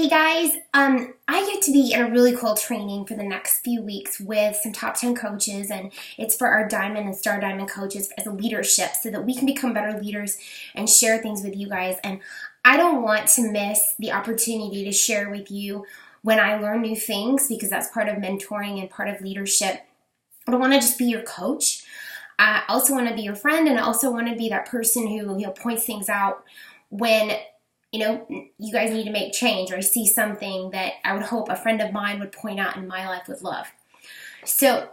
Hey guys, I get to be in a really cool training for the next few weeks with some top 10 coaches, and it's for our Diamond and Star Diamond coaches as a leadership so that we can become better leaders and share things with you guys. And I don't want to miss the opportunity to share with you when I learn new things, because that's part of mentoring and part of leadership. I don't want to just be your coach. I also want to be your friend, and I also want to be that person who points things out when you guys need to make change, or I see something that I would hope a friend of mine would point out in my life with love. So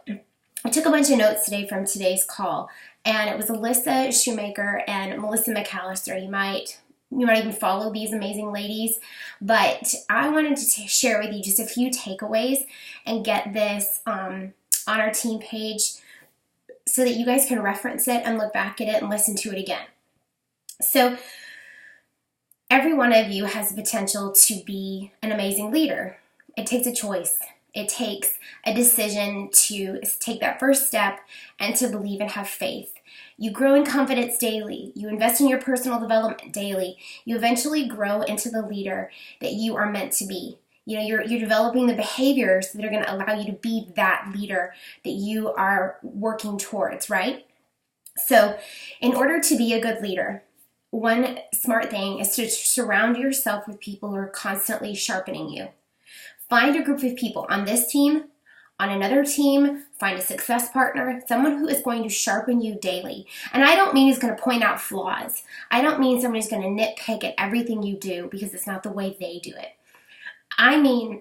I took a bunch of notes today from today's call, and it was Alyssa Shoemaker and Melissa McAllister. You might even follow these amazing ladies, but I wanted to share with you just a few takeaways and get this on our team page so that you guys can reference it and look back at it and listen to it again. So every one of you has the potential to be an amazing leader. It takes a choice. It takes a decision to take that first step and to believe and have faith. You grow in confidence daily. You invest in your personal development daily. You eventually grow into the leader that you are meant to be. You're developing the behaviors that are going to allow you to be that leader that you are working towards, right? So in order to be a good leader, one smart thing is to surround yourself with people who are constantly sharpening you. Find a group of people on this team, on another team, find a success partner, someone who is going to sharpen you daily. And I don't mean who's going to point out flaws. I don't mean somebody's going to nitpick at everything you do, because it's not the way they do it. I mean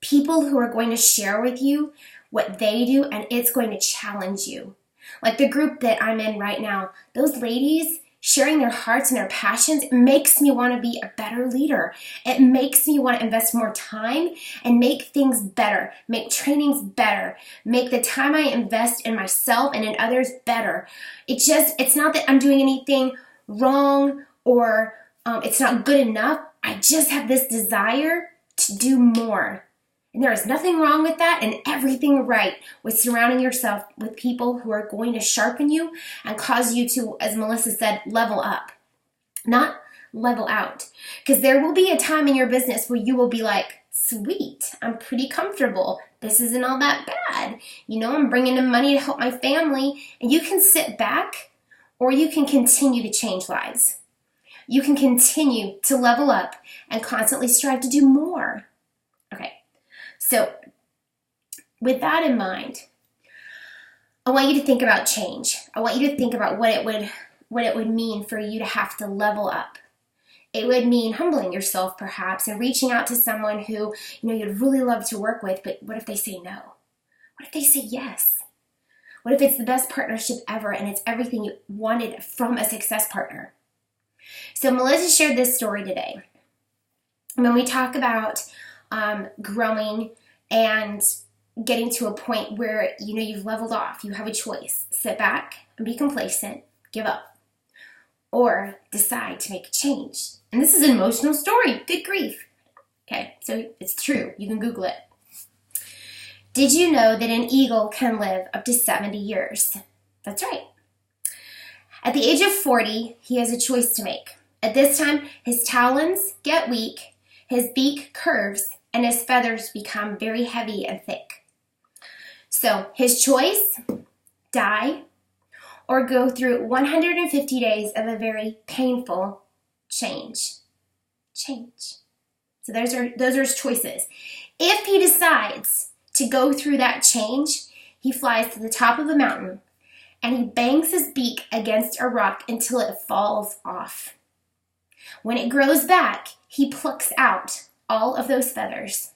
people who are going to share with you what they do, and it's going to challenge you. Like the group that I'm in right now, those ladies sharing their hearts and their passions makes me want to be a better leader. It makes me want to invest more time and make things better, make trainings better, make the time I invest in myself and in others better. It's not that I'm doing anything wrong or it's not good enough. I just have this desire to do more. And there is nothing wrong with that and everything right with surrounding yourself with people who are going to sharpen you and cause you to, as Melissa said, level up, not level out. Because there will be a time in your business where you will be like, sweet, I'm pretty comfortable. This isn't all that bad. I'm bringing in money to help my family. And you can sit back, or you can continue to change lives. You can continue to level up and constantly strive to do more. Okay. So with that in mind, I want you to think about change. I want you to think about what it would mean for you to have to level up. It would mean humbling yourself perhaps and reaching out to someone who you'd really love to work with, but what if they say no? What if they say yes? What if it's the best partnership ever and it's everything you wanted from a success partner? So Melissa shared this story today. When we talk about growing and getting to a point where you've leveled off, you have a choice: sit back and be complacent, give up, or decide to make a change. And this is an emotional story. Good grief. Okay, so it's true. You can Google it. Did you know that an eagle can live up to 70 years? That's right. At the age of 40, he has a choice to make. At this time, his talons get weak, his beak curves, and his feathers become very heavy and thick. So his choice: die or go through 150 days of a very painful change. So those are his choices. If he decides to go through that change, he flies to the top of a mountain and he bangs his beak against a rock until it falls off. When it grows back, he plucks out all of those feathers.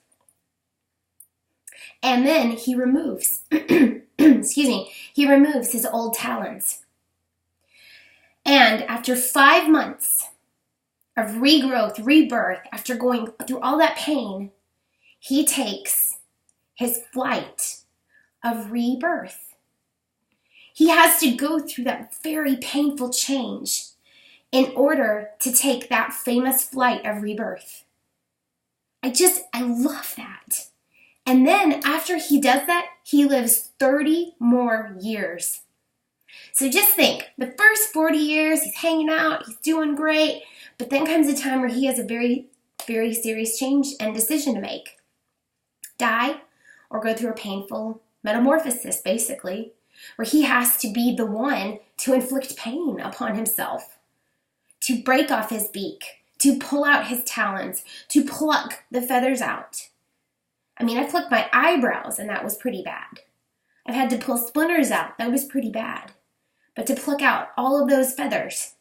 And then he removes, he removes his old talons. And after 5 months of regrowth, rebirth, after going through all that pain, he takes his flight of rebirth. He has to go through that very painful change in order to take that famous flight of rebirth. I love that. And then after he does that, he lives 30 more years. So just think, the first 40 years, he's hanging out, he's doing great, but then comes a time where he has a very very serious change and decision to make. Die or go through a painful metamorphosis, basically, where he has to be the one to inflict pain upon himself, to break off his beak, to pull out his talons, to pluck the feathers out. I mean, I plucked my eyebrows, and that was pretty bad. I've had to pull splinters out. That was pretty bad. But to pluck out all of those feathers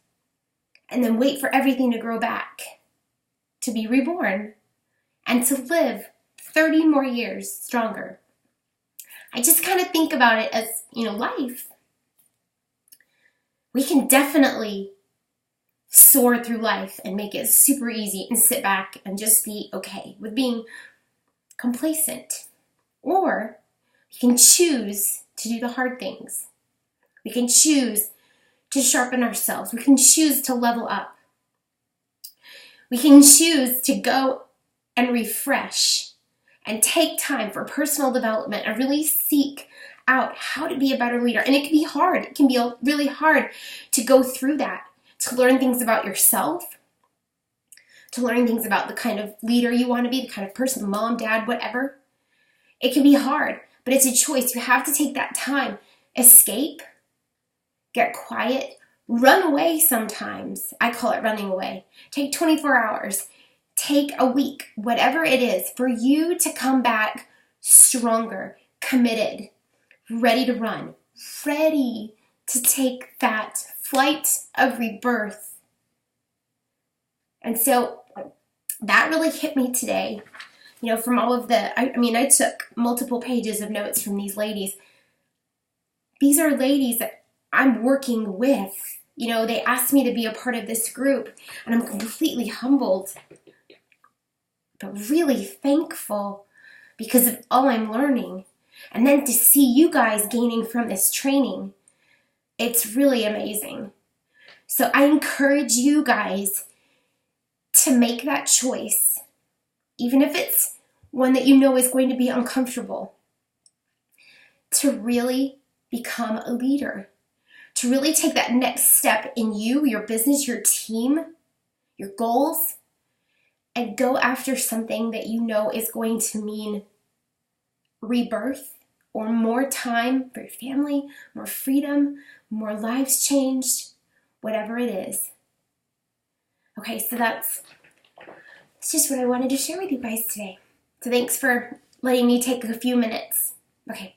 and then wait for everything to grow back, to be reborn, and to live 30 more years stronger. I just kind of think about it as, life. We can definitely soar through life and make it super easy and sit back and just be okay with being complacent. Or we can choose to do the hard things. We can choose to sharpen ourselves. We can choose to level up. We can choose to go and refresh and take time for personal development and really seek out how to be a better leader. And it can be hard. It can be really hard to go through that, to learn things about yourself, to learn things about the kind of leader you want to be, the kind of person, mom, dad, whatever. It can be hard, but it's a choice. You have to take that time. Escape, get quiet, run away sometimes. I call it running away. Take 24 hours. Take a week, whatever it is, for you to come back stronger, committed, ready to run, ready to take that flight of rebirth. And so that really hit me today, from all of I took multiple pages of notes from these ladies. These are ladies that I'm working with. They asked me to be a part of this group, and I'm completely humbled, but really thankful because of all I'm learning. And then to see you guys gaining from this training, it's really amazing. So I encourage you guys to make that choice, even if it's one that is going to be uncomfortable, to really become a leader, to really take that next step in you, your business, your team, your goals, and go after something that is going to mean rebirth or more time for your family, more freedom, more lives changed, whatever it is. Okay, so that's just what I wanted to share with you guys today. So thanks for letting me take a few minutes. Okay,